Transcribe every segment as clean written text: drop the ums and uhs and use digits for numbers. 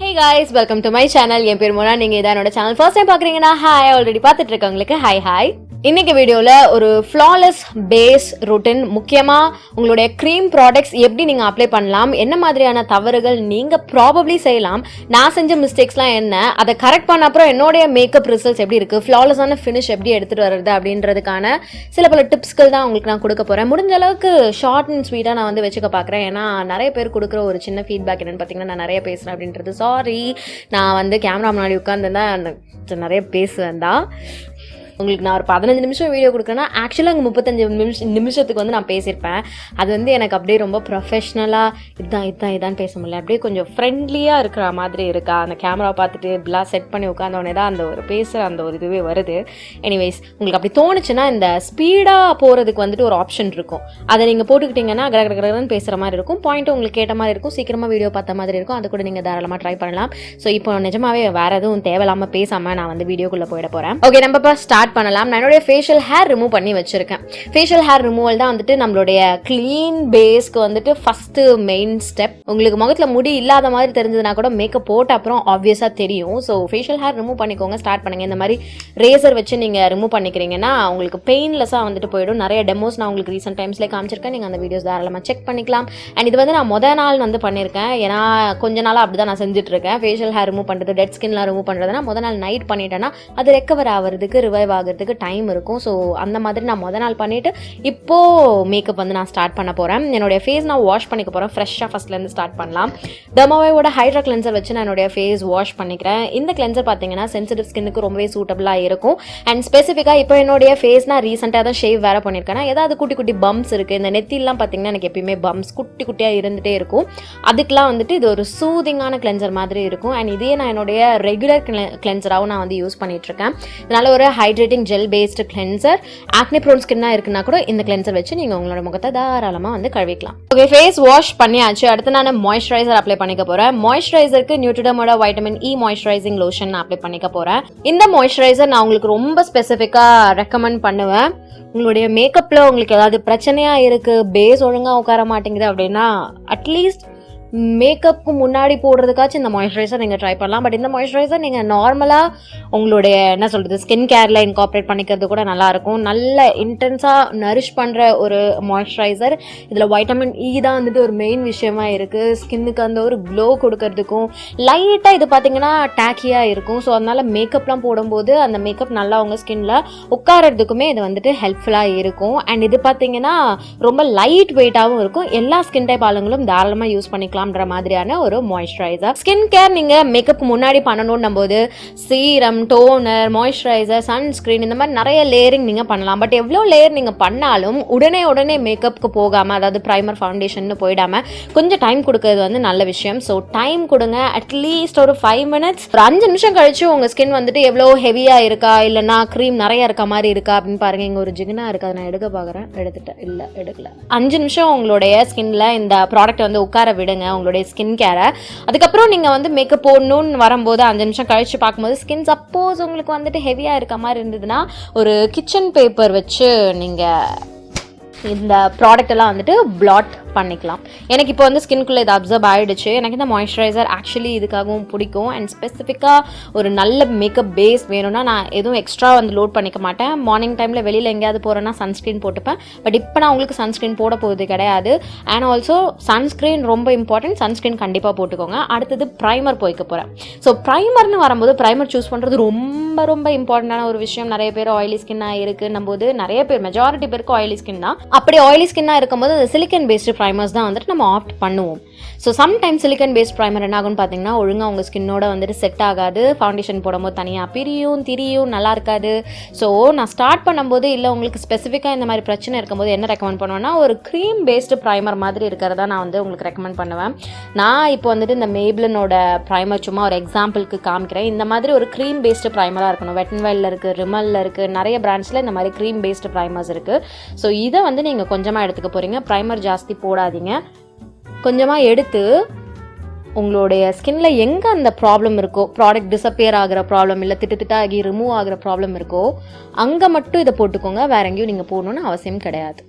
Hey guys, welcome to my channel. என் பேர் மோனா. நீங்க இதான் என்னோட சேனல் ஃபர்ஸ்ட் டைம் பாக்குறீங்கன்னா ஹாய், ஆல்ரெடி பார்த்துட்டு இருக்கவங்களுக்கு ஹாய். இன்னைக்கு வீடியோல ஒரு ஃப்ளாலெஸ் பேஸ் ரொட்டீன், முக்கியமா உங்களுடைய க்ரீம் ப்ராடக்ட்ஸ் எப்படி நீங்க அப்ளை பண்ணலாம், என்ன மாதிரியான தவறுகள் நீங்க ப்ராபப்ளி செய்யலாம், நான் செஞ்ச மிஸ்டேக்ஸ்லாம் என்ன, அதை கரெக்ட் பண்ண அப்புறம் என்னுடைய மேக்கப் ரிசல்ட்ஸ் எப்படி இருக்கு, ஃப்ளாலெஸான ஃபினிஷ் எப்படி எடுத்துட்டு வர்றது அப்படின்றதுக்கான சில பல டிப்ஸ்கள் தான் உங்களுக்கு நான் கொடுக்க போறேன். முடிஞ்ச அளவுக்கு ஷார்ட் அண்ட் ஸ்வீட்டா நான் வந்து வச்சுக்க பாக்குறேன். ஏன்னா நிறைய பேர் கொடுக்குற ஒரு சின்ன ஃபீட்பேக் என்னன்னு பாத்தீங்கன்னா, நான் நிறைய பேசுறேன் அப்படின்றது. சாரி, நான் வந்து கேமரா முன்னாடி உட்காந்துருந்தா நிறைய பேசுவேன் தான். உங்களுக்கு நான் ஒரு 15 நிமிஷம் வீடியோ கொடுக்குறேன்னா ஆக்சுவலாக அங்கே 35 நிமிஷத்துக்கு வந்து நான் பேசியிருப்பேன். அது வந்து எனக்கு அப்படியே ரொம்ப ப்ரொஃபஷ்னலாக இதான் பேச முடியல. அப்படியே கொஞ்சம் ஃப்ரெண்ட்லியாக இருக்கிற மாதிரி இருக்கா. அந்த கேமரா பார்த்துட்டு இப்படிலாம் செட் பண்ணி உட்காந்தோடனே தான் அந்த ஒரு பேசுகிற அந்த ஒரு இதுவே வருது. எனிவேஸ், உங்களுக்கு அப்படி தோணுச்சுன்னா இந்த ஸ்பீடாக போகிறதுக்கு வந்துட்டு ஒரு ஆப்ஷன் இருக்கும். அதை நீங்கள் போட்டுக்கிட்டிங்கன்னா கடகடன்னு பேசுகிற மாதிரி இருக்கும். பாயிண்ட்டு உங்களுக்கு கேட்ட மாதிரி இருக்கும். சீக்கிரமாக வீடியோ பார்த்த மாதிரி இருக்கும். அது கூட நீங்கள் தாராளமாக ட்ரை பண்ணலாம். ஸோ இப்போ நிஜமாவே வேறு எதுவும் தேவையில்லாமல் பேசாமல் நான் வந்து வீடியோக்குள்ளே போயிட போகிறேன். ஓகே, நம்ம இப்போ ஸ்டார்ட் பண்ணலாம். நான் என்னுடைய ஃபேஷியல் ஹேர் ரிமூவ் பண்ணி வச்சிருக்கேன். ஃபேஷியல் ஹேர் ரிமூவல் தான் வந்துட்டு நம்மளுடைய க்ளீன் பேஸ்க்கு வந்துட்டு ஃபர்ஸ்ட் மெயின் ஸ்டெப். உங்களுக்கு முகத்தில் முடி இல்லாத மாதிரி தெரிஞ்சதுன்னா கூட மேக்கப் போட்ட அப்புறம் ஆப்வியஸாக தெரியும். ஸோ ஃபேஷியல் ஹேர் ரிமூவ் பண்ணிக்கோங்க, ஸ்டார்ட் பண்ணுங்க. இந்த மாதிரி ரேசர் வச்சு நீங்கள் ரிமூவ் பண்ணிக்கிறீங்கன்னா உங்களுக்கு பெயின்லெஸ்ஸாக வந்துட்டு போயிடும். நிறைய டெமோஸ் நான் உங்களுக்கு ரீசெண்ட் டைம்ஸ்லேயே காமிச்சிருக்கேன். நீங்கள் அந்த வீடியோஸ் தாராளமாக செக் பண்ணிக்கலாம். அண்ட் இது வந்து நான் முதல் நாள் வந்து பண்ணியிருக்கேன். ஏன்னா கொஞ்ச நாளாக அப்படி தான் நான் செஞ்சுட்டு இருக்கேன். ஃபேஷியல் ஹேர் ரிமூவ் பண்ணுறது, டெட் ஸ்கின்லாம் ரிமூவ் பண்ணுறதுனா முதல் நாள் நைட் பண்ணிட்டேன்னா அது ரெக்கவர் ஆகிறதுக்கு, ரிவைவ் ஆகிறதுக்கு டைம் இருக்கும். ஸோ அந்த மாதிரி நான் முதல் நாள் பண்ணிவிட்டு இப்போது மேக்கப் வந்து நான் ஸ்டார்ட் பண்ண போகிறேன். என்னுடைய ஃபேஸ் நான் வாஷ் பண்ணிக்க போகிறேன். ஃப்ரெஷ்ஷாக ஃபஸ்ட்லேருந்து ஸ்டார்ட் பண்ணலாம். டெர்மாவைவோட ஹைட்ரா கிளென்சர் வச்சு நான் என்னுடைய ஃபேஸ் வாஷ் பண்ணிக்கிறேன். இந்த கிளென்சர் பார்த்தீங்கன்னா சென்சிட்டிவ் ஸ்கின்னுக்கு ரொம்பவே சூட்டபிளாக இருக்கும். அண்ட் ஸ்பெசிஃபிக்காக இப்போ என்னுடைய ஃபேஸ் நான் ரீசெண்டாக தான் ஷேவ் வேறு பண்ணியிருக்கேன். ஏதாவது குட்டி குட்டி பம்ப்ஸ் இருக்குது. இந்த நெத்திலாம் பார்த்தீங்கன்னா எனக்கு எப்பயுமே பம்ப்ஸ் குட்டி குட்டியாக இருந்துகிட்டே இருக்கும். அதுக்கெலாம் வந்துட்டு இது ஒரு சூதிங்கான கிளென்சர் மாதிரி இருக்கும். அண்ட் இதே நான் என்னுடைய ரெகுலர் கிளென்சராகவும் நான் வந்து யூஸ் பண்ணிகிட்ருக்கேன். இதனால் ஒரு hydrating gel based cleanser. Acne prone ஸ்கின்னா இருக்குன்னா கூட இந்த கிளென்சர் வச்சு நீங்கள் உங்களோட முகத்தை தாராளமாக வந்து கழுவிக்கலாம். ஓகே, ஃபேஸ் வாஷ் பண்ணியாச்சு. அடுத்து நான் மாய்ஸ்சரைசர் அப்ளை பண்ணிக்க போகிறேன். மாய்ஸ்சரைசருக்கு நியூட்ரிடமோட vitamin E moisturising lotion apply பண்ணிக்க போகிறேன். இந்த மாய்ஸ்சரைசர் நான் உங்களுக்கு ரொம்ப ஸ்பெசிஃபிக்காக ரெக்கமெண்ட் பண்ணுவேன். உங்களுடைய மேக்கப்பில் உங்களுக்கு ஏதாவது பிரச்சனையாக இருக்குது, பேஸ் ஒழுங்காக உட்கார மாட்டேங்குது அப்படின்னா அட்லீஸ்ட் மேக்கப்புக்கு முன்னாடி போடுறதுக்காச்சும் இந்த மாய்ஸ்சரைசர் நீங்கள் ட்ரை பண்ணலாம். பட் இந்த மாய்ஸ்சரைசர் நீங்கள் நார்மலாக உங்களுடைய என்ன சொல்கிறது ஸ்கின் கேரில் இன்கார்பரேட் பண்ணிக்கிறது கூட நல்லாயிருக்கும். நல்ல இன்டென்ஸாக நரிஷ் பண்ணுற ஒரு மாய்ஸ்சரைசர். இதில் வைட்டமின் இ தான் வந்துட்டு ஒரு மெயின் விஷயமா இருக்குது. ஸ்கின்னுக்கு அந்த ஒரு க்ளோ கொடுக்கறதுக்கும், லைட்டாக இது பார்த்தீங்கன்னா டேக்கியாக இருக்கும். ஸோ அதனால் மேக்கப்லாம் போடும்போது அந்த மேக்கப் நல்லா உங்கள் ஸ்கின்ல உட்காரதுக்குமே இது வந்துட்டு ஹெல்ப்ஃபுல்லாக இருக்கும். அண்ட் இது பார்த்தீங்கன்னா ரொம்ப லைட் வெயிட்டாகவும் இருக்கும். எல்லா ஸ்கின் டைப் ஆளுங்களும் தாராளமாக யூஸ் பண்ணிக்கலாம் மாதிரியான ஒரு மாய்ஸ்சரைசர். ஸ்கின் கேர் நீங்க மேக்கப் முன்னாடி பண்ணணும் போது சீரம், டோனர், மாய்ஸ்சரைசர், சன்ஸ்கிரீன் இந்த மாதிரி நிறைய லேயரிங் நீங்க பண்ணலாம். பட் எவ்வளோ லேயர் நீங்க பண்ணாலும் உடனே மேக்கப்புக்கு போகாம, அதாவது பிரைமர் ஃபவுண்டேஷன் போயிடாம கொஞ்சம் டைம் கொடுக்கறது வந்து நல்ல விஷயம். ஸோ டைம் கொடுங்க. அட்லீஸ்ட் ஒரு 5 மினிட்ஸ், ஒரு 5 நிமிஷம் கழிச்சு உங்க ஸ்கின் வந்துட்டு எவ்வளோ ஹெவியா இருக்கா, இல்லைன்னா க்ரீம் நிறைய இருக்க மாதிரி இருக்கா அப்படின்னு பாருங்க. இங்க ஒரு ஜிகினா இருக்கு, அதை நான் எடுக்க பாக்குறேன். எடுத்துட்டேன், இல்லை எடுக்கல. 5 நிமிஷம் உங்களுடைய ஸ்கின்ல இந்த ப்ராடக்ட் வந்து உட்கார விடுங்க, உங்களுடைய ஸ்கின் கேரை. அதுக்கப்புறம் நீங்கள் வந்து மேக்கப் போடணும்னு வரும்போது 5 நிமிஷம் கழிச்சு பார்க்கும்போது ஸ்கின் சப்போஸ் உங்களுக்கு வந்துட்டு ஹெவியாக இருக்க மாதிரி இருந்ததுன்னா ஒரு கிச்சன் பேப்பர் வச்சு நீங்கள் இந்த ப்ராடக்ட் எல்லாம் வந்துட்டு பிளாட் பண்ணிக்கலாம். எனக்கு இப்போ வந்து ஸ்கின்குள்ளே இது அப்சர்வ் ஆகிடுச்சு. எனக்கு இந்த மாய்ஸ்சரைசர் ஆக்சுவலி இதுக்காகவும் பிடிக்கும். அண்ட் ஸ்பெசிஃபிக்காக ஒரு நல்ல மேக்கப் பேஸ் வேணும்னா நான் எதுவும் எக்ஸ்ட்ரா வந்து லோட் பண்ணிக்க மாட்டேன். மார்னிங் டைமில் வெளியில் எங்கேயாவது போகிறேன்னா சன்ஸ்க்ரீன் போட்டுப்பேன். பட் இப்போ நான் உங்களுக்கு சன்ஸ்க்ரீன் போட போகிறது கிடையாது. அண்ட் ஆல்சோ சன்ஸ்க்ரீன் ரொம்ப இம்பார்ட்டன்ட். சன்ஸ்க்ரீன் கண்டிப்பாக போட்டுக்கோங்க. அடுத்தது ப்ரைமர் போய்க்க போகிறேன். ஸோ ப்ரைமர்னு வரும்போது ப்ரைமர் சூஸ் பண்ணுறது ரொம்ப இம்பார்ட்டண்டான ஒரு விஷயம். நிறைய பேர் ஆயிலி ஸ்கின்னாக இருக்குன்னும் போது, நிறைய பேர் மெஜாரிட்டி பேருக்கு ஆயிலி ஸ்கின் தான். அப்படி ஆயிலி ஸ்கின்னாக இருக்கும்போது அந்த சிலிக்கன் பேஸ்டு ப்ரைமர்ஸ் தான் வந்துட்டு நம்ம ஆப்ட் பண்ணுவோம். So sometimes silicone based primer என்ன ஆகும்னு பார்த்தீங்கன்னா ஒழுங்காக உங்கள் ஸ்கின்னோட வந்துட்டு செட் ஆகாது. ஃபவுண்டேஷன் போடும்போது தனியாக திரியும் நல்லா இருக்காது. ஸோ நான் ஸ்டார்ட் பண்ணும்போது, இல்லை உங்களுக்கு ஸ்பெசிஃபிக்காக இந்த மாதிரி பிரச்சனை இருக்கும்போது என்ன ரெக்கமெண்ட் பண்ணுவேன்னா ஒரு க்ரீம் பேஸ்டு ப்ரைமர் மாதிரி இருக்கிறதா நான் வந்து உங்களுக்கு ரெக்கமெண்ட் பண்ணுவேன். நான் இப்போ வந்துட்டு இந்த மேப்ளினோட ப்ரைமர் சும்மா ஒரு எக்ஸாம்பிளுக்கு காமிக்கிறேன். இந்த மாதிரி ஒரு க்ரீம் பேஸ்டு ப்ரைமராக இருக்கணும். வெட் அண்ட் வைல்டில் இருக்குது, ரிமலில் இருக்குது, நிறைய பிராண்ட்ஸில் இந்த மாதிரி க்ரீம் பேஸ்டு ப்ரைமர்ஸ் இருக்குது. ஸோ இதை வந்து நீங்கள் கொஞ்சமாக எடுத்துக்க போகிறீங்க. ப்ரைமர் ஜாஸ்தி போடாதீங்க. கொஞ்சமாக எடுத்து உங்களுடைய ஸ்கின்ல எங்கே அந்த ப்ராப்ளம் இருக்கோ, ப்ராடக்ட் டிஸப்பியர் ஆகிற ப்ராப்ளம், இல்லை திட்டாகி ரிமூவ் ஆகிற ப்ராப்ளம் இருக்கோ அங்கே மட்டும் இதை போட்டுக்கோங்க. வேற எங்கேயும் நீங்கள் போடணும்னு அவசியம் கிடையாது.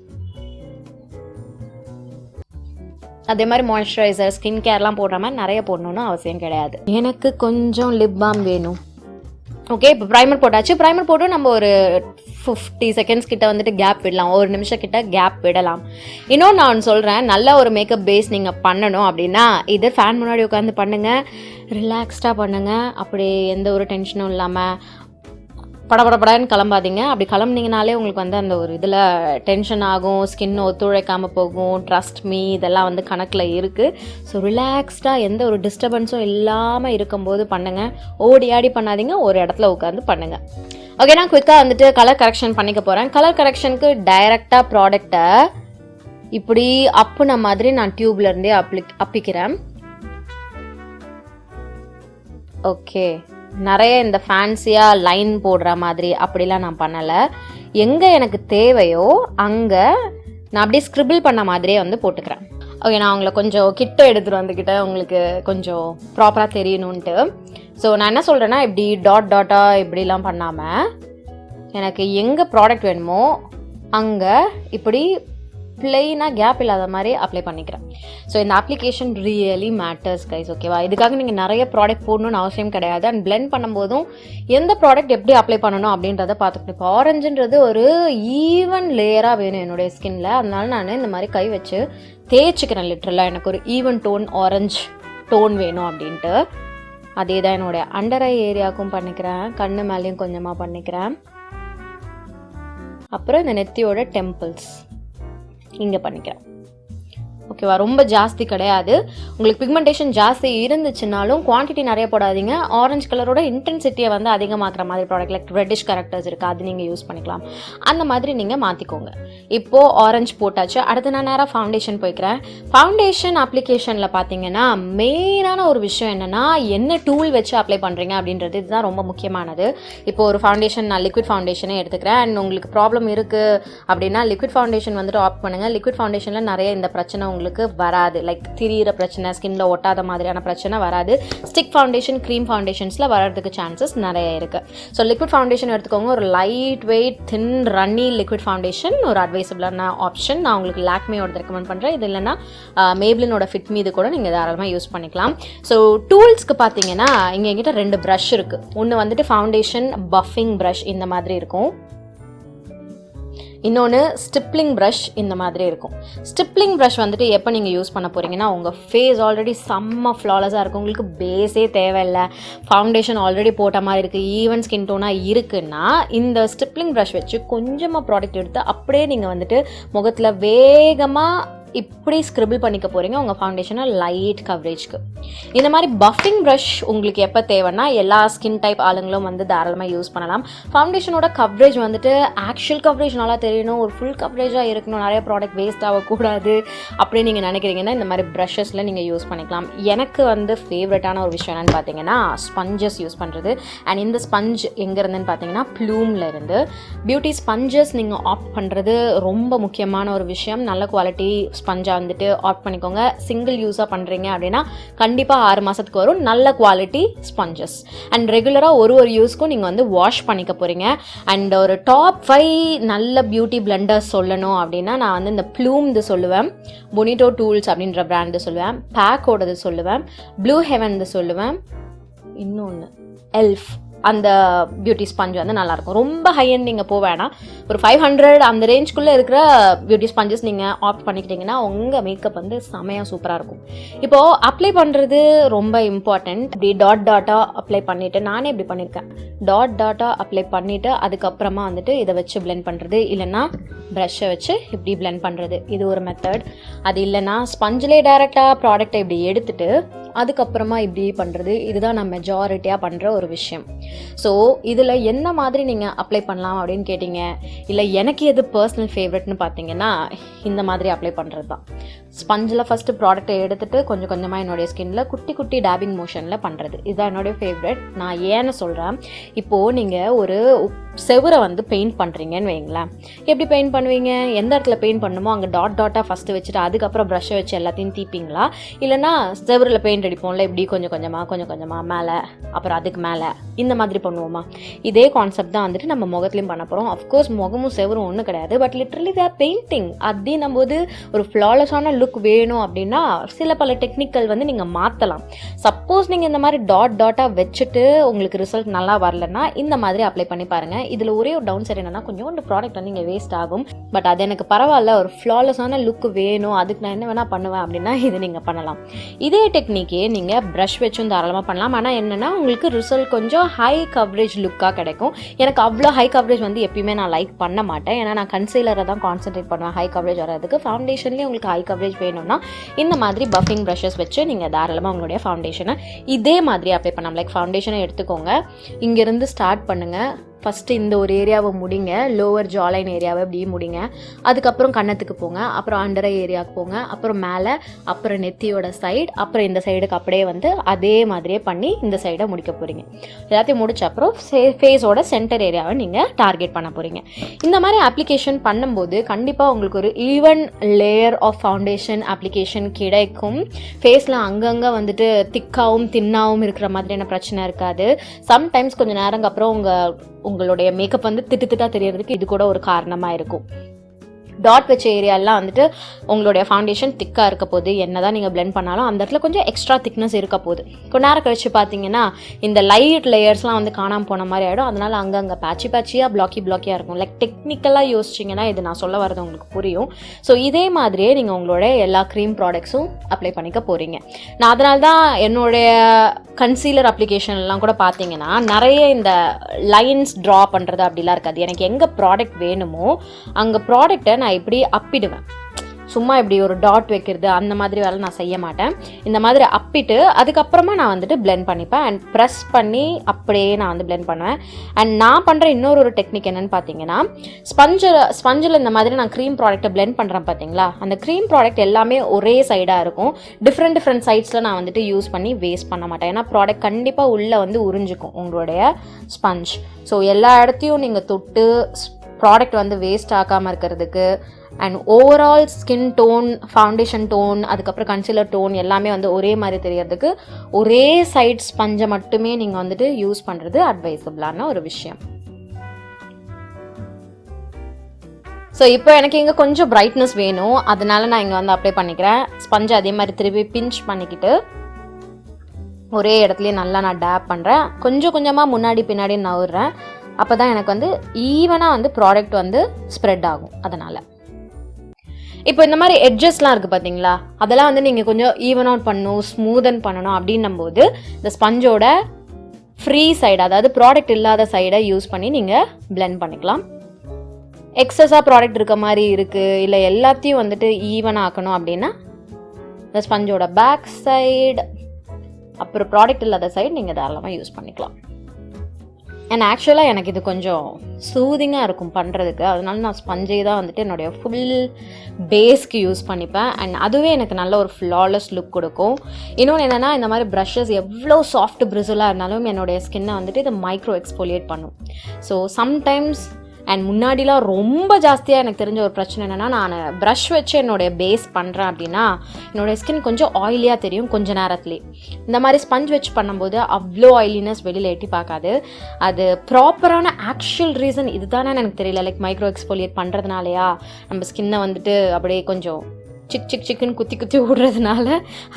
அதே மாதிரி மாய்ஸ்சரைசர், ஸ்கின் கேர்லாம் போடுற மாதிரி நிறைய போடணும்னு அவசியம் கிடையாது. எனக்கு கொஞ்சம் லிப் பாம் வேணும். ஓகே, இப்போ ப்ரைமர் போட்டாச்சு. ப்ரைமர் போட்டு நம்ம ஒரு 50 செகண்ட்ஸ் கிட்ட வந்துட்டு கேப் விடலாம், 1 நிமிஷம் கிட்ட கேப் விடலாம். இன்னொன்று நான் சொல்கிறேன், நல்ல ஒரு மேக்கப் பேஸ் நீங்கள் பண்ணணும் அப்படின்னா இது ஃபேன் முன்னாடி உட்காந்து பண்ணுங்கள், ரிலாக்ஸ்டாக பண்ணுங்கள். அப்படி எந்த ஒரு டென்ஷனும் இல்லாமல் படபடப்படன்னு கிளம்பாதீங்க. அப்படி கிளம்புனீங்கனாலே உங்களுக்கு வந்து அந்த ஒரு இதில் டென்ஷன் ஆகும், ஸ்கின் ஒத்துழைக்காமல் போகும். ட்ரஸ்ட் மீ, இதெல்லாம் வந்து கணக்கில் இருக்குது. ஸோ ரிலாக்ஸ்டாக எந்த ஒரு டிஸ்டர்பன்ஸும் இல்லாமல் இருக்கும்போது பண்ணுங்கள். ஓடி ஆடி பண்ணாதீங்க, ஒரு இடத்துல உட்காந்து பண்ணுங்கள். ஓகே, நான் குயிக்காக வந்துட்டு கலர் கரெக்ஷன் பண்ணிக்க போகிறேன். கலர் கரெக்ஷனுக்கு டைரெக்டாக ப்ராடக்டை இப்படி அப்புன மாதிரி நான் டியூப்லேருந்தே அப்பிக்கிறேன். ஓகே, நிறைய இந்த ஃபேன்சியாக லைன் போடுற மாதிரி அப்படிலாம் நான் பண்ணலை. எங்கே எனக்கு தேவையோ அங்கே நான் அப்படியே ஸ்க்ரிபிள் பண்ண மாதிரியே வந்து போட்டுக்கிறேன். ஓகே, நான் உங்களை கொஞ்சம் கிட்ட எடுத்துகிட்டு வந்துக்கிட்ட உங்களுக்கு கொஞ்சம் ப்ராப்பராக தெரியணுன்ட்டு. ஸோ நான் என்ன சொல்கிறேன்னா, இப்படி டாட்டாக இப்படிலாம் பண்ணாமல் எனக்கு எங்கே ப்ராடக்ட் வேணுமோ அங்கே இப்படி பிளெயினாக கேப் இல்லாத மாதிரி அப்ளை பண்ணிக்கிறேன். ஸோ இந்த அப்ளிகேஷன் ரியலி மேட்டர்ஸ் கைஸ். ஓகேவா, இதுக்காக நீங்கள் நிறைய ப்ராடக்ட் போடணும்னு அவசியம் கிடையாது. அண்ட் பிளெண்ட் பண்ணும்போதும் எந்த ப்ராடக்ட் எப்படி அப்ளை பண்ணணும் அப்படின்றத பார்த்துக்கணும். இப்போ ஆரஞ்சுன்றது ஒரு ஈவன் லேயராக வேணும் என்னுடைய ஸ்கின்ல, அதனால நான் இந்த மாதிரி கை வச்சு தேய்ச்சிக்கிறேன். லிட்டரலாக எனக்கு ஒரு ஈவன் டோன் ஆரஞ்ச் டோன் வேணும் அப்படின்ட்டு. அதே தான் என்னுடைய அண்டர் ஐ ஏரியாவுக்கும் பண்ணிக்கிறேன், கண்ணு மேலேயும் கொஞ்சமாக பண்ணிக்கிறேன். அப்புறம் இந்த நெத்தியோட டெம்பிள்ஸ் இங்கே பண்ணிக்கிறேன். ஓகேவா, ரொம்ப ஜாஸ்தி கிடையாது. உங்களுக்கு பிக்மெண்டேஷன் ஜாஸ்தி இருந்துச்சுனாலும் குவான்டிட்டி நிறைய போடாதீங்க. ஆரஞ்சு கலரோட இன்டென்சிட்டியை வந்து அதிகமாக்குற மாதிரி ப்ராடக்ட் லைக் ரெட்டிஷ் கரெக்டர்ஸ் இருக்குது, அது நீங்கள் யூஸ் பண்ணிக்கலாம். அந்த மாதிரி நீங்கள் மாற்றிக்கோங்க. இப்போது ஆரஞ்சு போட்டாச்சு. அடுத்து நான் நேராக ஃபவுண்டேஷன் போய்க்கிறேன். ஃபவுண்டேஷன் அப்ளிகேஷனில் பார்த்தீங்கன்னா மெயினான ஒரு விஷயம் என்னென்னா, என்ன டூல் வச்சு அப்ளை பண்ணுறீங்க அப்படின்றது இதுதான் ரொம்ப முக்கியமானது. இப்போ ஒரு ஃபவுண்டேஷன் நான் லிக்விட் ஃபவுண்டேஷனே எடுத்துக்கிறேன். அண்ட் உங்களுக்கு ப்ராப்ளம் இருக்குது அப்படின்னா லிக்விட் ஃபவுண்டேஷன் வந்துட்டு ஆப்ட் பண்ணுங்கள். லிக்விட் ஃபவுண்டேஷனில் நிறைய இந்த பிரச்சனை உங்களுக்கு வராது, லைக் திரியிற பிரச்சனை, ஸ்கின்ல ஒட்டாத மாதிரியான பிரச்சனை வராது. ஸ்டிக் ஃபவுண்டேஷன், க்ரீம் ஃபவுண்டேஷன்ஸில் வரதுக்கு சான்சஸ் நிறைய இருக்குது. ஸோ லிக்விட் ஃபவுண்டேஷன் எடுத்துக்கோங்க. ஒரு லைட் வெயிட் தின் ரன்னி லிக்விட் ஃபவுண்டேஷன் ஒரு அட்வைசபிளான ஆப்ஷன். நான் உங்களுக்கு லாக்மேயோட ரெக்கமெண்ட் பண்ணுறேன். இது இல்லைன்னா மேப்ளினோட ஃபிட் மீது கூட நீங்கள் தாராளமாக யூஸ் பண்ணிக்கலாம். ஸோ டூல்ஸ்க்கு பார்த்தீங்கன்னா இங்கே எங்கிட்ட 2 ப்ரஷ் இருக்குது. ஒன்று வந்துட்டு ஃபவுண்டேஷன் பஃபிங் ப்ரஷ் இந்த மாதிரி இருக்கும், இன்னொன்று ஸ்டிப்லிங் ப்ரஷ் இந்த மாதிரி இருக்கும். ஸ்டிப்லிங் ப்ரஷ் வந்துட்டு எப்போ நீங்கள் யூஸ் பண்ண போகிறீங்கன்னா, உங்கள் ஃபேஸ் ஆல்ரெடி செம்ம ஃப்ளாலஸாக இருக்கும், உங்களுக்கு பேஸே தேவையில்லை, ஃபவுண்டேஷன் ஆல்ரெடி போட்ட மாதிரி இருக்குது, ஈவன் ஸ்கின் டோனாக இருக்குன்னா இந்த ஸ்டிப்லிங் ப்ரஷ் வச்சு கொஞ்சமாக ப்ராடக்ட் எடுத்து அப்படியே நீங்கள் வந்துட்டு முகத்தில் வேகமாக இப்படி ஸ்க்ரிபிள் பண்ணிக்க போகிறீங்க உங்கள் ஃபவுண்டேஷனை லைட் கவரேஜ்க்கு. இந்த மாதிரி பஃபிங் ப்ரஷ் உங்களுக்கு எப்போ தேவைன்னா எல்லா ஸ்கின் டைப் ஆளுங்களும் வந்து தாராளமாக யூஸ் பண்ணலாம். ஃபவுண்டேஷனோட கவரேஜ் வந்துட்டு ஆக்சுவல் கவரேஜ் நல்லா தெரியணும், ஒரு ஃபுல் கவரேஜாக இருக்கணும், நிறைய ப்ராடக்ட் வேஸ்ட் ஆகக்கூடாது அப்படின்னு நீங்கள் நினைக்கிறீங்கன்னா இந்த மாதிரி ப்ரஷஸில் நீங்கள் யூஸ் பண்ணிக்கலாம். எனக்கு வந்து ஃபேவரட்டான ஒரு விஷயம் என்னென்னு பார்த்தீங்கன்னா ஸ்பஞ்சஸ் யூஸ் பண்ணுறது. அண்ட் இந்த ஸ்பஞ்ச் எங்கேருந்துன்னு பார்த்தீங்கன்னா ப்ளூமில் இருந்து. பியூட்டி ஸ்பஞ்சஸ் நீங்கள் ஆப்ட் பண்ணுறது ரொம்ப முக்கியமான ஒரு விஷயம். நல்ல குவாலிட்டி ஸ்பஞ்சாக வந்துட்டு ஆப்ட் பண்ணிக்கோங்க. சிங்கிள் யூஸாக பண்ணுறீங்க அப்படின்னா கண்டிப்பாக 6 மாதத்துக்கு வரும் நல்ல குவாலிட்டி ஸ்பஞ்சஸ். அண்ட் ரெகுலராக ஒரு யூஸ்க்கும் நீங்கள் வந்து வாஷ் பண்ணிக்க போகிறீங்க. அண்ட் ஒரு டாப் 5 நல்ல பியூட்டி பிளெண்டர்ஸ் சொல்லணும் அப்படின்னா நான் வந்து இந்த ப்ளூம்து சொல்லுவேன், பொனிட்டோ டூல்ஸ் அப்படின்ற பிராண்டு சொல்லுவேன், பேக்கோடது சொல்லுவேன், ப்ளூ ஹெவன்து சொல்லுவேன், இன்னொன்று எல்ஃப் அந்த பியூட்டி ஸ்பஞ்ச் வந்து நல்லாயிருக்கும். ரொம்ப ஹை அண்ட் நீங்கள் போவேன்னா ஒரு 500 அந்த ரேஞ்சுக்குள்ளே இருக்கிற பியூட்டி ஸ்பஞ்சஸ் நீங்கள் ஆப்ட் பண்ணிக்கிட்டிங்கன்னா உங்கள் மேக்கப் வந்து செமையாக சூப்பராக இருக்கும். இப்போது அப்ளை பண்ணுறது ரொம்ப இம்பார்ட்டண்ட். இப்படி டாட்டாக அப்ளை பண்ணிவிட்டு, நானே இப்படி பண்ணியிருக்கேன், டாட்டாக அப்ளை பண்ணிவிட்டு அதுக்கப்புறமா வந்துட்டு இதை வச்சு பிளெண்ட் பண்ணுறது, இல்லைன்னா ப்ரஷ்ஷை வச்சு இப்படி பிளெண்ட் பண்ணுறது, இது ஒரு மெத்தட். அது இல்லைன்னா ஸ்பஞ்சிலே டைரெக்டாக ப்ராடக்டை இப்படி எடுத்துட்டு அதுக்கப்புறமா இப்படி பண்ணுறது, இதுதான் நான் மெஜாரிட்டியாக பண்ணுற ஒரு விஷயம். ஸோ இதில் என்ன மாதிரி நீங்கள் அப்ளை பண்ணலாம் அப்படின்னு கேட்டிங்க, இல்லை எனக்கு எது பர்சனல் ஃபேவரட்னு பார்த்தீங்கன்னா இந்த மாதிரி அப்ளை பண்ணுறது தான். ஸ்பஞ்சில் ஃபஸ்ட்டு ப்ராடக்டை எடுத்துகிட்டு கொஞ்சம் கொஞ்சமாக என்னுடைய ஸ்கின்னில் குட்டி குட்டி டேபிங் மோஷனில் பண்ணுறது, இதுதான் என்னுடைய ஃபேவரட். நான் ஏன்னு சொல்கிறேன், இப்போது நீங்கள் ஒரு செவரை வந்து பெயிண்ட் பண்ணுறீங்கன்னு வைங்களேன், எப்படி பெயிண்ட் பண்ணுவீங்க, எந்த இடத்துல பெயிண்ட் பண்ணணுமோ அங்கே டாட்டாக ஃபஸ்ட்டு வச்சுட்டு அதுக்கப்புறம் ப்ரஷ்ஷை வச்சு எல்லாத்தையும் தீப்பிங்களா, இல்லைனா செவரில் பெயிண்ட் பெயிண்ட் அடிப்போம்ல, இப்படி கொஞ்சம் கொஞ்சமாக மேலே, அப்புறம் அதுக்கு மேலே இந்த மாதிரி பண்ணுவோமா, இதே கான்செப்ட் தான் வந்துட்டு நம்ம முகத்துலையும் பண்ண போகிறோம். அஃப்கோர்ஸ் முகமும் செவரும் ஒன்றும் கிடையாது, but literally they are painting. அப்படின்னும் போது ஒரு ஃப்ளாலெஸ்ஸான லுக் வேணும் அப்படின்னா சில பல டெக்னிக்கல் வந்து நீங்கள் மாற்றலாம். சப்போஸ் நீங்கள் இந்த மாதிரி டாட்டாக வச்சுட்டு உங்களுக்கு ரிசல்ட் நல்லா வரலன்னா இந்த மாதிரி அப்ளை பண்ணி பாருங்கள். இதில் ஒரே ஒரு டவுன் சைட் என்னன்னா, கொஞ்சோண்டு ப்ராடக்ட் வந்து இங்கே வேஸ்ட் ஆகும். பட் அது எனக்கு பரவாயில்ல, ஒரு ஃப்ளாலெஸ்ஸான லுக் வேணும், அதுக்கு நான் என்ன வேணால் பண்ணுவேன் அப்படின்னா இது நீங்கள் பண்ணலாம். இதே டெக்னிக்கே நீங்கள் ப்ரஷ் வச்சும் தாராளமாக பண்ணலாம். ஆனால் என்னென்னா உங்களுக்கு ரிசல்ட் கொஞ்சம் ஹை கவரேஜ் லுக்காக கிடைக்கும். எனக்கு அவ்வளோ ஹை கவரேஜ் வந்து எப்பயுமே நான் லைக் பண்ண மாட்டேன். ஏன்னா நான் கன்சீலரை தான் கான்சென்ட்ரேட் பண்ணுவேன் ஹை கவரேஜ் வரதுக்கு. ஃபவுண்டேஷன்லேயே உங்களுக்கு ஹை கவரேஜ் வேணும்னா இந்த மாதிரி பஃபிங் ப்ரஷஸ் வச்சு நீங்கள் தாராளமாக உங்களுடைய ஃபவுண்டேஷனை இதே மாதிரி அப்ளை பண்ணலாம். லைக் ஃபவுண்டேஷனை எடுத்துக்கோங்க, இங்கேருந்து ஸ்டார்ட் பண்ணுங்கள். ஃபஸ்ட்டு இந்த ஒரு ஏரியாவை முடிங்க, லோவர் ஜாலைன் ஏரியாவை அப்படியே முடிங்க. அதுக்கப்புறம் கன்னத்துக்கு போங்க, அப்புறம் அண்டர் ஏரியாவுக்கு போங்க, அப்புறம் மேலே, அப்புறம் நெத்தியோட சைடு, அப்புறம் இந்த சைடுக்கு அப்படியே வந்து அதே மாதிரியே பண்ணி இந்த சைடை முடிக்க போகிறீங்க. எல்லாத்தையும் முடிச்ச அப்புறம் ஃபேஸோட சென்டர் ஏரியாவை நீங்கள் டார்கெட் பண்ண போகிறீங்க. இந்த மாதிரி அப்ளிகேஷன் பண்ணும்போது கண்டிப்பாக உங்களுக்கு ஒரு even layer of foundation application கிடைக்கும். ஃபேஸில் அங்கங்கே வந்துட்டு திக்காகவும் தின்னாகவும் இருக்கிற மாதிரியான பிரச்சனை இருக்காது. சம்டைம்ஸ் கொஞ்சம் நேரங்க அப்புறம் உங்களுடைய மேக்கப் வந்து திட்டா தெரியறதுக்கு இது கூட ஒரு காரணமாக இருக்கும். டாட் வச்ச ஏரியாலாம் வந்துட்டு உங்களுடைய ஃபவுண்டேஷன் திக்காக இருக்க போது, என்ன தான் நீங்கள் பிளெண்ட் பண்ணாலும் அந்த இடத்துல கொஞ்சம் எக்ஸ்ட்ரா திக்னஸ் இருக்க போகுது. கொஞ்ச நேரம் கழிச்சு பார்த்தீங்கன்னா இந்த லைட் லேயர்ஸ்லாம் வந்து காணாமல் போன மாதிரி ஆகிடும். அதனால் அங்கங்கே பேட்சியாக பிளாக்கியாக இருக்கும். லைக் டெக்னிக்கலாக யோசிச்சிங்கன்னா இது நான் சொல்ல வரது உங்களுக்கு புரியும். ஸோ இதே மாதிரியே நீங்கள் உங்களுடைய எல்லா க்ரீம் ப்ராடக்ட்ஸும் அப்ளை பண்ணிக்க போகிறீங்க. நான் அதனால தான் என்னுடைய கன்சீலர் அப்ளிகேஷன்லாம் கூட பார்த்தீங்கன்னா நிறைய இந்த லைன்ஸ் ட்ரா பண்ணுறது அப்படிலாம் இருக்காது. எனக்கு எங்கே ப்ராடக்ட் வேணுமோ அங்கே ப்ராடக்டை நான் இப்படி அப்பிடுவேன். சும்மா இப்படி ஒரு டாட் வைக்கிறது அந்த மாதிரி வேலை நான் செய்ய மாட்டேன். இந்த மாதிரி அப்பிட்டு அதுக்கப்புறமா நான் வந்துட்டு பிளெண்ட் பண்ணிப்பேன். அண்ட் ப்ரெஸ் பண்ணி அப்படியே நான் வந்து பிளெண்ட் பண்ணுவேன். அண்ட் நான் பண்ணுற இன்னொரு டெக்னிக் என்னென்னு பார்த்தீங்கன்னா, ஸ்பஞ்சில் இந்த மாதிரி நான் க்ரீம் ப்ராடக்ட்டை பிளெண்ட் பண்ணுறேன் பார்த்தீங்களா, அந்த க்ரீம் ப்ராடக்ட் எல்லாமே ஒரே சைடாக இருக்கும். டிஃப்ரெண்ட் சைட்ஸில் நான் வந்துட்டு யூஸ் பண்ணி வேஸ்ட் பண்ண மாட்டேன். ஏன்னா ப்ராடக்ட் கண்டிப்பாக உள்ளே வந்து உறிஞ்சிக்கும் உங்களுடைய ஸ்பஞ்ச். ஸோ எல்லா இடத்தையும் நீங்கள் தொட்டு ப்ராடக்ட் வந்து வேஸ்ட் ஆகாமல் இருக்கிறதுக்கு and overall skin tone, foundation tone, அதுக்கப்புறம் கன்சீலர் டோன் எல்லாமே வந்து ஒரே மாதிரி தெரியறதுக்கு ஒரே சைட் ஸ்பஞ்சை மட்டுமே நீங்கள் வந்துட்டு யூஸ் பண்ணுறது அட்வைசபிளான ஒரு விஷயம். ஸோ இப்போ எனக்கு இங்கே கொஞ்சம் பிரைட்னஸ் வேணும், அதனால நான் இங்கே வந்து அப்ளை பண்ணிக்கிறேன். ஸ்பஞ்சை அதே மாதிரி திருப்பி பிஞ்ச் பண்ணிக்கிட்டு ஒரே இடத்துலையே நல்லா நான் டேப் பண்ணுறேன். கொஞ்சமாக முன்னாடி பின்னாடி நவுறேன். அப்போ தான் எனக்கு வந்து ஈவனாக வந்து ப்ராடக்ட் வந்து ஸ்ப்ரெட் ஆகும். அதனால் இப்போ இந்த மாதிரி எட்ஜஸ்லாம் இருக்குது பார்த்தீங்களா, அதெல்லாம் வந்து நீங்கள் கொஞ்சம் ஈவன் அவுட் பண்ணணும், ஸ்மூதன் பண்ணணும். அப்படின்னும் போது இந்த ஸ்பஞ்சோட ஃப்ரீ சைடு, அதாவது ப்ராடக்ட் இல்லாத சைடை யூஸ் பண்ணி நீங்கள் பிளெண்ட் பண்ணிக்கலாம். எக்ஸஸாக ப்ராடக்ட் இருக்க மாதிரி இருக்குது, இல்லை எல்லாத்தையும் வந்துட்டு ஈவன் ஆக்கணும் அப்படின்னா இந்த ஸ்பஞ்சோட பேக் சைடு அப்புறம் ப்ராடக்ட் இல்லாத சைடு நீங்கள் தாராளமாக யூஸ் பண்ணிக்கலாம். அண்ட் ஆக்சுவலாக எனக்கு இது கொஞ்சம் சூதிங்காக இருக்கும் பண்ணுறதுக்கு, அதனால நான் ஸ்பஞ்சே தான் வந்துட்டு என்னுடைய ஃபுல் பேஸ்க்கு யூஸ் பண்ணிப்பேன். அண்ட் அதுவே எனக்கு நல்ல ஒரு ஃப்ளாலெஸ் லுக் கொடுக்கும். இன்னொன்று என்னென்னா, இந்த மாதிரி ப்ரஷஸ் எவ்வளோ சாஃப்ட் பிரிசலாக இருந்தாலும் என்னுடைய ஸ்கின்னை வந்துட்டு இது மைக்ரோ எக்ஸ்போலியேட் பண்ணும். ஸோ சம்டைம்ஸ் அண்ட் முன்னாடிலாம் ரொம்ப ஜாஸ்தியாக எனக்கு தெரிஞ்ச ஒரு பிரச்சனை என்னென்னா, நான் ப்ரஷ் வச்சு என்னுடைய பேஸ் பண்ணுறேன் அப்படின்னா என்னுடைய ஸ்கின் கொஞ்சம் ஆயிலியாக தெரியும் கொஞ்ச நேரத்துலேயே. இந்த மாதிரி ஸ்பஞ்ச் வச்சு பண்ணும்போது அவ்வளோ ஆயிலினஸ் வெளியில் எட்டி பார்க்காது. அது ப்ராப்பரான ஆக்சுவல் ரீசன் இது தானே எனக்கு தெரியல. லைக் மைக்ரோ எக்ஸ்போலியேட் பண்ணுறதுனாலையா நம்ம ஸ்கின்னை வந்துட்டு அப்படியே கொஞ்சம் சிக்குன்னு குத்தி விடுறதுனால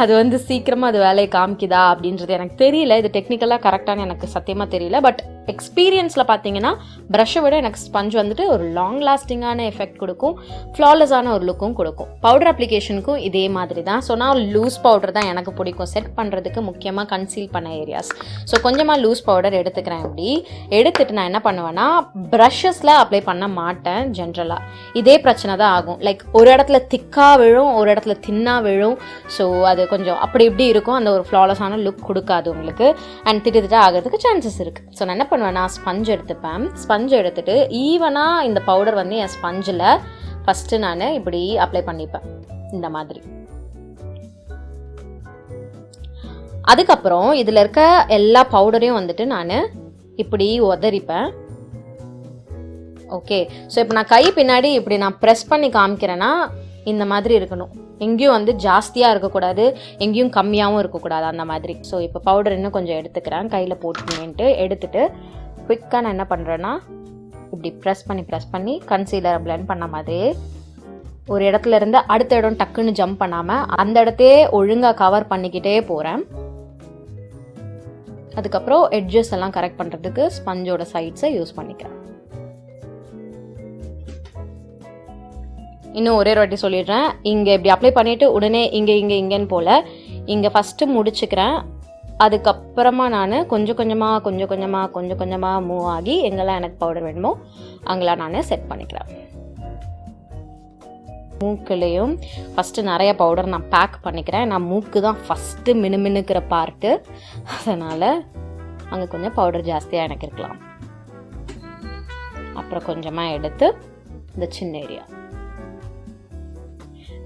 அது வந்து சீக்கிரமாக அது வேலையை காமிக்குதா அப்படின்றது எனக்கு தெரியல. இது டெக்னிக்கலாக கரெக்டான எனக்கு சத்தியமாக தெரியல. பட் எக்ஸ்பீரியன்ஸில் பார்த்தீங்கன்னா ப்ரஷ்ஷை விட எனக்கு ஸ்பஞ்ச் வந்துட்டு ஒரு லாங் லாஸ்டிங்கான எஃபெக்ட் கொடுக்கும், ஃப்ளாலெஸ்ஸான ஒரு லுக்கும் கொடுக்கும். பவுடர் அப்ளிகேஷனுக்கும் இதே மாதிரி தான். ஸோ நான் லூஸ் பவுடர் தான் எனக்கு பிடிக்கும் செட் பண்ணுறதுக்கு, முக்கியமாக கன்சீல் பண்ண ஏரியாஸ். ஸோ கொஞ்சமாக லூஸ் பவுடர் எடுத்துக்கிறேன். இப்படி எடுத்துகிட்டு நான் என்ன பண்ணுவேன்னா, ப்ரஷஸில் அப்ளை பண்ண மாட்டேன். ஜென்ரலாக இதே பிரச்சனை தான் ஆகும். லைக் ஒரு இடத்துல திக்காக விழும், ஒரு இடத்துல தின்னாக விழும். ஸோ அது கொஞ்சம் அப்படி இப்படி இருக்கும், அந்த ஒரு ஃப்ளாலெஸ்ஸான லுக் கொடுக்காது உங்களுக்கு. அண்ட் திட்டு ஆகிறதுக்கு சான்சஸ் இருக்குது. ஸோ நான் என்ன பண்ணுவேன், நான் ஸ்பஞ்ச் எடுத்துப்பேன். ஸ்பஞ்ச் எடுத்துகிட்டு ஈவனாக இந்த பவுடர் வந்து என் ஸ்பஞ்சில் ஃபஸ்ட்டு நான் இப்படி அப்ளை பண்ணிப்பேன் இந்த மாதிரி. அதுக்கப்புறம் இதில் இருக்க எல்லா பவுடரையும் வந்துட்டு நான் இப்படி உதறிப்பேன். ஓகே, ஸோ இப்போ நான் கை பின்னாடி இப்படி நான் ப்ரெஸ் பண்ணி காமிக்கிறேன்னா இந்த மாதிரி இருக்கணும். எங்கேயும் வந்து ஜாஸ்தியாக இருக்கக்கூடாது, எங்கேயும் கம்மியாகவும் இருக்கக்கூடாது அந்த மாதிரி. ஸோ இப்போ பவுடர் இன்னும் கொஞ்சம் எடுத்துக்கிறேன், கையில் போட்டுக்கிட்டு எடுத்துகிட்டு குவிக்காக நான் என்ன பண்ணுறேன்னா இப்படி ப்ரெஸ் பண்ணி கன்சீலரை பிளெண்ட் பண்ண மாதிரியே ஒரு இடத்துல இருந்து அடுத்த இடம் டக்குன்னு ஜம்ப் பண்ணாமல் அந்த இடத்தையே ஒழுங்காக கவர் பண்ணிக்கிட்டே போகிறேன். அதுக்கப்புறம் எட்ஜஸ் எல்லாம் கரெக்ட் பண்ணுறதுக்கு ஸ்பஞ்சோட சைட்ஸை யூஸ் பண்ணிக்கிறேன். இன்னும் ஒரே வாட்டி சொல்லிடுறேன், இங்கே இப்படி அப்ளை பண்ணிவிட்டு உடனே இங்கேன்னு போல் இங்கே ஃபஸ்ட்டு முடிச்சுக்கிறேன். அதுக்கப்புறமா நான் கொஞ்சம் கொஞ்சமாக மூவ் ஆகி எங்கெல்லாம் எனக்கு பவுடர் வேணுமோ அங்கெல்லாம் நான் செட் பண்ணிக்கிறேன். மூக்குலேயும் ஃபஸ்ட்டு நிறைய பவுடர் நான் பேக் பண்ணிக்கிறேன். நான் மூக்கு தான் ஃபஸ்ட்டு மினுமினுக்கிற பார்ட்டு, அதனால் அங்கே கொஞ்சம் பவுடர் ஜாஸ்தியாக எனக்கு இருக்கலாம். அப்புறம் கொஞ்சமாக எடுத்து இந்த சின்ன ஏரியா,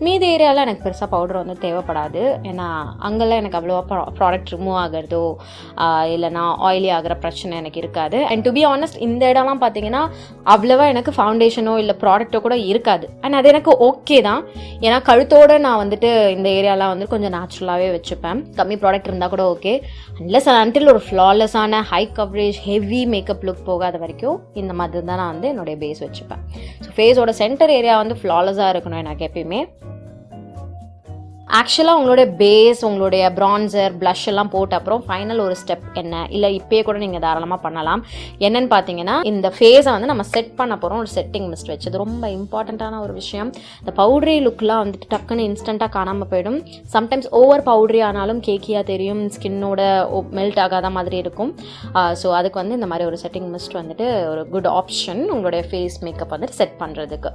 மீதி ஏரியாவில் எனக்கு பெருசாக பவுடர் வந்து தேவைப்படாது. ஏன்னா அங்கெல்லாம் எனக்கு அவ்வளோவா ப்ராடக்ட் ரிமூவ் ஆகிறதோ இல்லைனா ஆயிலி ஆகிற பிரச்சனை எனக்கு இருக்காது. அண்ட் டு பி ஆனஸ்ட் இந்த இடம்லாம் பார்த்தீங்கன்னா அவ்வளோவா எனக்கு ஃபவுண்டேஷனோ இல்லை ப்ராடக்ட்டோ கூட இருக்காது. அண்ட் அது எனக்கு ஓகே தான், ஏன்னா கழுத்தோடு நான் வந்துட்டு இந்த ஏரியாலாம் வந்து கொஞ்சம் நேச்சுரலாகவே வச்சுப்பேன். கம்மி ப்ராடக்ட் இருந்தால் கூட ஓகே, அன்லெஸ் அன்டில் ஒரு ஃப்ளாலெஸ்ஸான high coverage heavy makeup look போகாத வரைக்கும் இந்த மாதிரி தான் நான் வந்து என்னுடைய பேஸ் வச்சுப்பேன். ஸோ ஃபேஸோட சென்டர் ஏரியா வந்து ஃப்ளாலெஸ்ஸாக இருக்கணும் எனக்கு எப்பயுமே. ஆக்சுவலாக உங்களுடைய பேஸ், உங்களுடைய ப்ரான்சர், ப்ளஷ் எல்லாம் போட்ட அப்புறம் ஃபைனல் ஒரு ஸ்டெப் என்ன, இல்லை இப்போயே கூட நீங்கள் தாராளமாக பண்ணலாம். என்னன்னு பார்த்தீங்கன்னா இந்த ஃபேஸை வந்து நம்ம செட் பண்ண போகிறோம் ஒரு செட்டிங் மிஸ்ட் வச்சு. அது ரொம்ப இம்பார்ட்டண்ட்டான ஒரு விஷயம். இந்த பவுட்ரி லுக்லாம் வந்துட்டு டக்குன்னு இன்ஸ்டண்ட்டாக காணாமல் போயிடும். சம்டைம்ஸ் ஓவர் பவுட்ரி ஆனாலும் கேக்கியாக தெரியும், ஸ்கின்னோட மெல்ட் ஆகாத மாதிரி இருக்கும். ஸோ அதுக்கு வந்து இந்த மாதிரி ஒரு செட்டிங் மிஸ்ட் வந்துட்டு ஒரு குட் ஆப்ஷன் உங்களுடைய ஃபேஸ் மேக்கப் வந்துட்டு செட் பண்ணுறதுக்கு.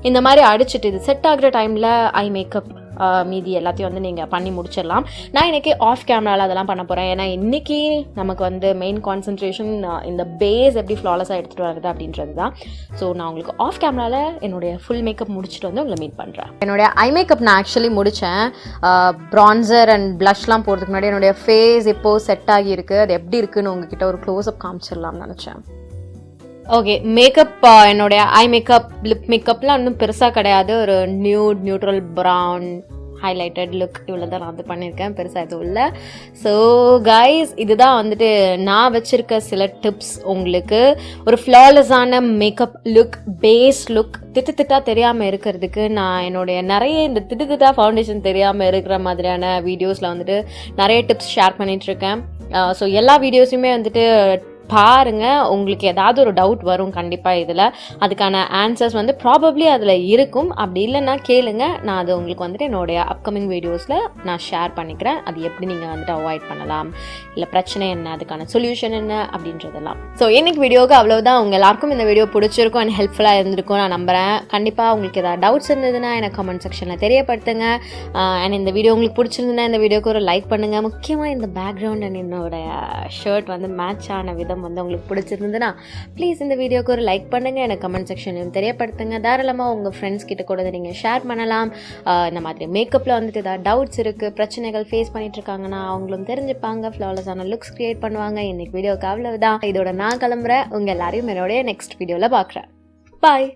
இந்த மாதிரி அடிச்சுட்டு இது செட் ஆகிற டைமில் ஐ மேக்கப் மீதி எல்லாத்தையும் வந்து நீங்கள் பண்ணி முடிச்சிடலாம். நான் இன்றைக்கி ஆஃப் கேமராவில் அதெல்லாம் பண்ண போகிறேன். ஏன்னா இன்றைக்கி நமக்கு வந்து மெயின் கான்சன்ட்ரேஷன் இந்த பேஸ் எப்படி ஃப்ளாலஸாக எடுத்துகிட்டு வருது அப்படின்றது தான். ஸோ நான் உங்களுக்கு ஆஃப் கேமராவில் என்னுடைய ஃபுல் மேக்கப் முடிச்சுட்டு வந்து உங்களை மீட் பண்ணுறேன். என்னுடைய ஐ மேக்கப் நான் ஆக்சுவலி முடித்தேன். ப்ரான்சர் அண்ட் ப்ளஷ்லாம் போகிறதுக்கு முன்னாடி என்னுடைய ஃபேஸ் இப்போது செட் ஆகியிருக்கு. அது எப்படி இருக்குன்னு உங்ககிட்ட ஒரு க்ளோஸ்அப் காமிச்சிடலாம்னு நினச்சேன். ஓகே, மேக்கப் என்னுடைய ஐ மேக்கப், லிப் மேக்கப்லாம் இன்னும் பெருசாக கிடையாது. ஒரு நியூட்ரல் ப்ரௌன் ஹைலைட்டட் லுக் இவ்வளோ தான் நான் வந்து பண்ணியிருக்கேன், பெருசாக எதுவும் இல்லை. ஸோ கைஸ், இதுதான் வந்துட்டு நான் வச்சுருக்க சில டிப்ஸ் உங்களுக்கு ஒரு ஃப்ளாலெஸ்ஸான மேக்கப் லுக், பேஸ் லுக் திட்டா தெரியாமல் இருக்கிறதுக்கு. நான் என்னுடைய நிறைய இந்த திட்டா ஃபவுண்டேஷன் தெரியாமல் இருக்கிற மாதிரியான வீடியோஸில் வந்துட்டு நிறைய டிப்ஸ் ஷேர் பண்ணிகிட்ருக்கேன். ஸோ எல்லா வீடியோஸுமே வந்துட்டு பாருங்கள், உங்களுக்கு ஏதாவது ஒரு டவுட் வரும் கண்டிப்பாக இதில். அதுக்கான ஆன்சர்ஸ் வந்து ப்ராபப்ளி அதில் இருக்கும். அப்படி இல்லைன்னா கேளுங்க, நான் அது உங்களுக்கு வந்துட்டு என்னுடைய அப்கமிங் வீடியோஸில் நான் ஷேர் பண்ணிக்கிறேன். அது எப்படி நீங்கள் வந்துட்டு அவாய்ட் பண்ணலாம், இல்லை பிரச்சனை என்ன, அதுக்கான சொல்யூஷன் என்ன அப்படின்றதெல்லாம். ஸோ இன்னைக்கு வீடியோவுக்கு அவ்வளோதான். உங்கள் எல்லாருக்கும் இந்த வீடியோ பிடிச்சிருக்கும் அண்ட் ஹெல்ப்ஃபுல்லாக இருந்திருக்கும் நான் நம்புகிறேன். கண்டிப்பாக உங்களுக்கு ஏதாவது டவுட்ஸ் இருந்ததுன்னா எனக்கு கமெண்ட் செக்ஷனில் தெரியப்படுத்துங்க. அண்ட் இந்த வீடியோ உங்களுக்கு பிடிச்சிருந்ததுன்னா இந்த வீடியோக்கு ஒரு லைக் பண்ணுங்கள். முக்கியமாக இந்த பேக்ரவுண்ட் அண்ட் என்னோடய ஷர்ட் வந்து மேட்ச் ஆன விதம் வந்து உங்களுக்கு பிடிச்சிருந்ததுன்னா ப்ளீஸ் இந்த வீடியோக்கு ஒரு லைக் பண்ணுங்கள், எனக்கு கமெண்ட் செக்ஷன்லையும் தெரியப்படுத்துங்க. தாராளமாக உங்கள் ஃப்ரெண்ட்ஸ் கிட்ட கூட நீங்கள் ஷேர் பண்ணலாம். இந்த மாதிரி மேக்கப்பில் வந்துட்டு ஏதாவது டவுட்ஸ் இருக்குது, பிரச்சனைகள் ஃபேஸ் பண்ணிட்டு இருக்காங்கன்னா அவங்களும் தெரிஞ்சுப்பாங்க, ஃப்ளாலெஸ்ஸான லுக்ஸ் க்ரியேட் பண்ணுவாங்க. இன்னைக்கு வீடியோக்கு அவ்வளவுதான். இதோட நான் கிளம்புறேன். உங்கள் எல்லாரையும் என்னோடைய நெக்ஸ்ட் வீடியோவில் பார்க்குறேன். பாய்.